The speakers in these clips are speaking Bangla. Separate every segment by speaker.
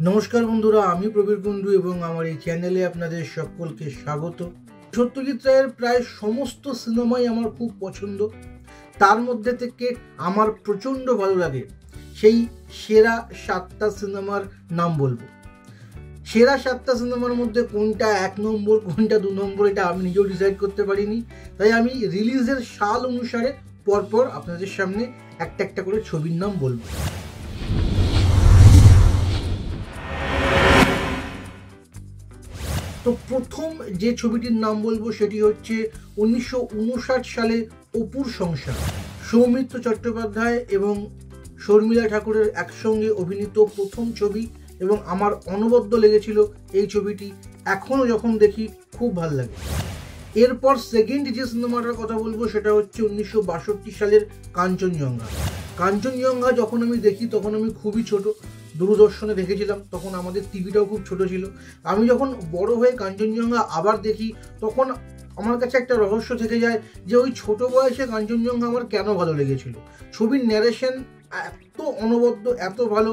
Speaker 1: নমস্কার বন্ধুরা, আমি প্রবীর কুণ্ডু এবং আমার এই চ্যানেলে আপনাদের সকলকে স্বাগত। সত্যজিৎ রায়ের প্রায় সমস্ত সিনেমাই আমার খুব পছন্দ। তার মধ্যে থেকে আমার প্রচণ্ড ভালো লাগে সেই সেরা 7টা সিনেমার নাম বলবো। সেরা 7টা সিনেমার মধ্যে কোনটা 1 নম্বর কোনটা 2 নম্বর এটা আমি নিজেও ডিসাইড করতে পারিনি, তাই আমি রিলিজের সাল অনুসারে পরপর আপনাদের সামনে একটা একটা করে ছবির নাম বলবো। তো প্রথম যে ছবিটির নাম বলবো সেটি হচ্ছে 1959 সালে অপুর সংসার। সৌমিত্র চট্টোপাধ্যায় এবং শর্মিলা ঠাকুরের একসঙ্গে অভিনীত প্রথম ছবি এবং আমার অনবদ্য লেগেছিল এই ছবিটি। এখনও যখন দেখি খুব ভালো লাগে। এরপর সেকেন্ড যে সিনেমাটার কথা বলবো সেটা হচ্ছে 1962 সালের কাঞ্চনজঙ্ঘা। কাঞ্চনজঙ্ঘা যখন আমি দেখি তখন আমি খুবই ছোট, দূরদর্শনে দেখেছিলাম, তখন আমাদের টিভিটাও খুব ছোট ছিল। আমি যখন বড় হয়ে কাঞ্চনজঙ্ঘা আবার দেখি তখন আমার কাছে একটা রহস্য থেকে যায় যে ওই ছোট বয়সে কাঞ্চনজঙ্ঘা আমার কেন ভালো লেগেছিল। ছবির ন্যারেশন এত অনবদ্য, এত ভালো,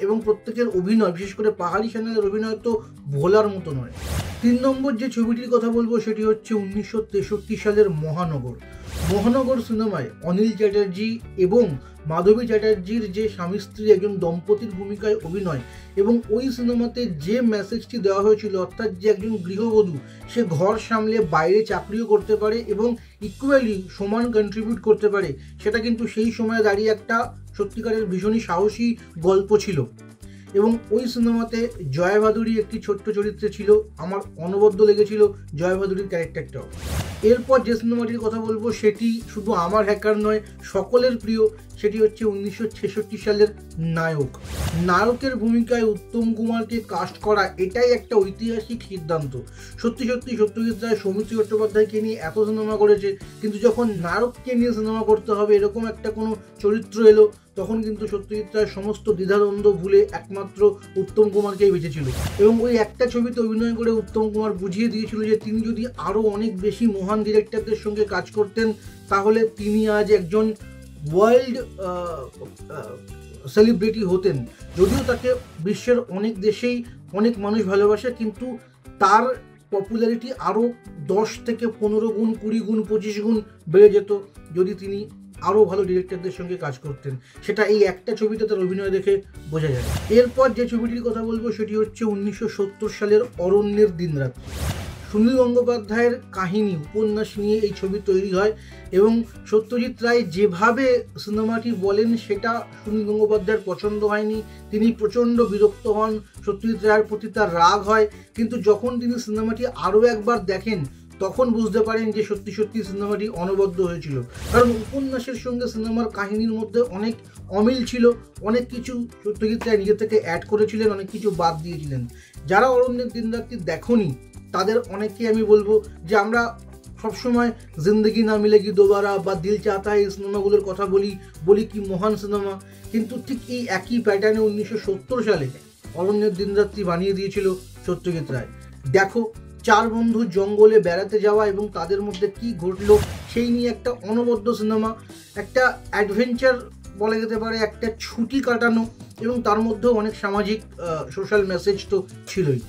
Speaker 1: এবং প্রত্যেকের অভিনয়, বিশেষ করে পাহাড়ি চ্যানেলের অভিনয় তো ভোলার মতো নয়। 3 নম্বর যে ছবিটির কথা বলবো সেটি হচ্ছে 1963 সালের মহানগর। মহানগর সিনেমায় অনিল চ্যাটার্জি এবং মাধবী চ্যাটার্জির যে স্বামী স্ত্রী একজন দম্পতির ভূমিকায় অভিনয়, এবং ওই সিনেমাতে যে মেসেজটি দেওয়া হয়েছিল, অর্থাৎ যে একজন গৃহবধূ সে ঘর সামলে বাইরে চাকরিও করতে পারে এবং ইকুয়ালি সমান কন্ট্রিবিউট করতে পারে, সেটা কিন্তু সেই সময়ে দাঁড়িয়ে একটা সত্যিকারের ভীষণই সাহসী গল্প ছিল। এবং ওই সিনেমাতে জয়া ভাদুরী একটি ছোট্ট চরিত্রে ছিল, আমার অনবদ্য লেগেছিল জয়া ভাদুরীর ক্যারেক্টারটাও। এরপর যে সিনেমাটির কথা বলবো সেটি শুধু আমার হ্যাকার নয়, সকলের প্রিয়, সেটি হচ্ছে 1966 সালের নায়ক। নায়কের ভূমিকায় উত্তম কুমারকে কাস্ট করা এটাই একটা ঐতিহাসিক সিদ্ধান্ত। সত্যি সত্যি সত্যজিৎ রায় সৌমিত্র চট্টোপাধ্যায়কে নিয়ে এত সিনেমা করেছে, কিন্তু যখন নায়ককে নিয়ে সিনেমা করতে হবে এরকম একটা কোনো চরিত্র এলো, তখন কিন্তু সত্যজিৎ রায় সমস্ত দ্বিধাদ্বন্দ্ব ভুলে একমাত্র উত্তম কুমারকেই বেঁচেছিল। এবং ওই একটা ছবিতে অভিনয় করে উত্তম কুমার বুঝিয়ে দিয়েছিল যে তিনি যদি আরও অনেক বেশি মহান ডিরেক্টরদের সঙ্গে কাজ করতেন তাহলে তিনি আজ একজন ওয়ার্ল্ড সেলিব্রিটি হতেন। যদিও তাকে বিশ্বের অনেক দেশেই অনেক মানুষ ভালোবাসে, কিন্তু তার পপুলারিটি আরও 10 থেকে 15 গুণ, 20 গুণ, 25 গুণ বেড়ে যেত যদি তিনি আরও ভালো ডিরেক্টরদের সঙ্গে কাজ করতেন। সেটা এই একটা ছবিতে তার অভিনয় দেখে বোঝা যায়। এরপর যে ছবিটির কথা বলবো সেটি হচ্ছে 1970 সালের অরণ্যের দিনরাত। সুনীল গঙ্গোপাধ্যায়ের কাহিনী, উপন্যাস নিয়ে এই ছবি তৈরি হয় এবং সত্যজিৎ রায় যেভাবে সিনেমাটি বলেন সেটা সুনীল গঙ্গোপাধ্যায়ের পছন্দ হয়নি। তিনি প্রচণ্ড বিরক্ত হন, সত্যজিৎ রায়ের প্রতি তার রাগ হয়, কিন্তু যখন তিনি সিনেমাটি আরও একবার দেখেন তখন বুঝতে পারেন যে সত্যি সত্যি সিনেমাটি অনবদ্য হয়েছিল। কারণ উপন্যাসের সঙ্গে সিনেমার কাহিনীর মধ্যে অনেক অমিল ছিল, অনেক কিছু সত্যজিৎ রায় নিজে থেকে অ্যাড করেছিলেন, অনেক কিছু বাদ দিয়েছিলেন। যারা অরণ্যের দিনরাত্রি দেখোনি তাদের অনেককেই আমি বলবো যে আমরা সবসময় জিন্দগি না মিলেগি দোবারা বা দিল চাহতা হ্যায় এই সিনেমাগুলোর কথা বলি কি মহান সিনেমা, কিন্তু ঠিক এই একই প্যাটার্নে 1970 সালে অরণ্যের দিনরাত্রি বানিয়ে দিয়েছিল সত্যজিৎ রায়। দেখো, 4 বন্ধু জঙ্গলে বেড়াতে যাওয়া এবং তাদের মধ্যে কি ঘটলো সেই নিয়ে একটা অনবদ্য সিনেমা, একটা অ্যাডভেঞ্চার বলা যেতে পারে, একটা ছুটি কাটানো, এবং তার মধ্যেও অনেক সামাজিক সোশ্যাল মেসেজ তো ছিলই।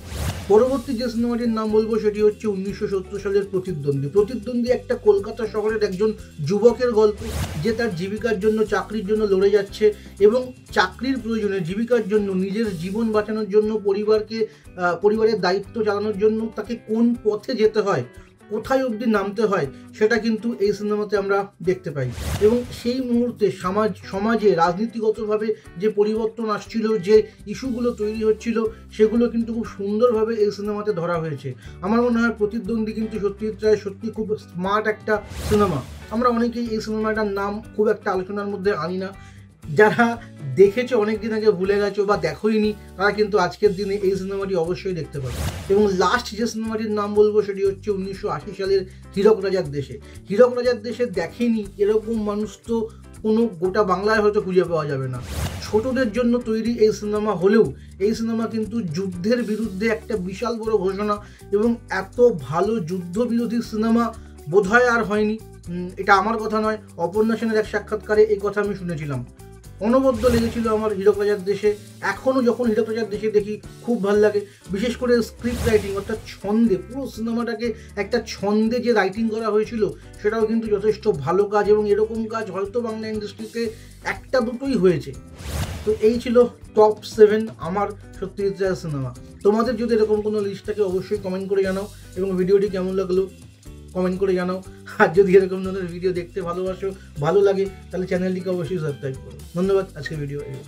Speaker 1: পরবর্তী যে সিনেমাটির নাম বলবো সেটি হচ্ছে 1970 সালের প্রতিদ্বন্দ্বী। প্রতিদ্বন্দ্বী একটা কলকাতা শহরের একজন যুবকের গল্প, যে তার জীবিকার জন্য, চাকরির জন্য লড়ে যাচ্ছে এবং চাকরির প্রয়োজনে, জীবিকার জন্য, নিজের জীবন বাঁচানোর জন্য, পরিবারের দায়িত্ব চালানোর জন্য তাকে কোন পথে যেতে হয়, কোথায় অবধি নামতে হয়, সেটা কিন্তু এই সিনেমাতে আমরা দেখতে পাই। এবং সেই মুহূর্তে সমাজে রাজনীতিগতভাবে যে পরিবর্তন আসছিল, যে ইস্যুগুলো তৈরি হচ্ছিল, সেগুলো কিন্তু খুব সুন্দরভাবে এই সিনেমাতে ধরা হয়েছে। আমার মনে হয় প্রতিদ্বন্দ্বী কিন্তু সত্যজিৎ রায় সত্যি খুব স্মার্ট একটা সিনেমা। আমরা অনেকেই এই সিনেমাটার নাম খুব একটা আলোচনার মধ্যে আনি না। যারা দেখেছো অনেকদিন আগে ভুলে গেছো বা দেখোইনি, তারা কিন্তু আজকের দিনে এই সিনেমাটি অবশ্যই দেখতে পাবে। এবং লাস্ট যে সিনেমাটির নাম বলবো সেটি হচ্ছে 1980 সালের হীরক রাজার দেশে। হীরক রাজার দেশে দেখেনি এরকম মানুষ তো কোনো গোটা বাংলায় হয়তো খুঁজে পাওয়া যাবে না। ছোটদের জন্য তৈরি এই সিনেমা হলেও এই সিনেমা কিন্তু যুদ্ধের বিরুদ্ধে একটা বিশাল বড় ঘোষণা, এবং এত ভালো যুদ্ধ বিরোধী সিনেমা বোধহয় আর হয়নি। এটা আমার কথা নয়, অপর্ণা সেনের এক সাক্ষাৎকারে এই কথা আমি শুনেছিলাম। অনবদ্য লেগেছিল আমার হীরক রাজার দেশে। এখনও যখন হীরক রাজার দেশে দেখি খুব ভালো লাগে, বিশেষ করে স্ক্রিপ্ট রাইটিং অর্থাৎ ছন্দে, পুরো সিনেমাটাকে একটা ছন্দে যে রাইটিং করা হয়েছিল সেটাও কিন্তু যথেষ্ট ভালো কাজ, এবং এরকম কাজ হয়তো বাংলা ইন্ডাস্ট্রিতে একটা দুটোই হয়েছে। তো এই ছিল টপ 7 আমার সত্যজিৎ রায়ের সিনেমা। তোমাদের যদি এরকম কোনো লিস্ট থাকে অবশ্যই কমেন্ট করে জানাও, এবং ভিডিওটি কেমন লাগলো কমেন্ট করে জানাও। আর যদি এরকম ধরনের ভিডিও দেখতে ভালো লাগে তাহলে চ্যানেলটিকে অবশ্যই সাবস্ক্রাইব করো। ধন্যবাদ, আজকের ভিডিও এই।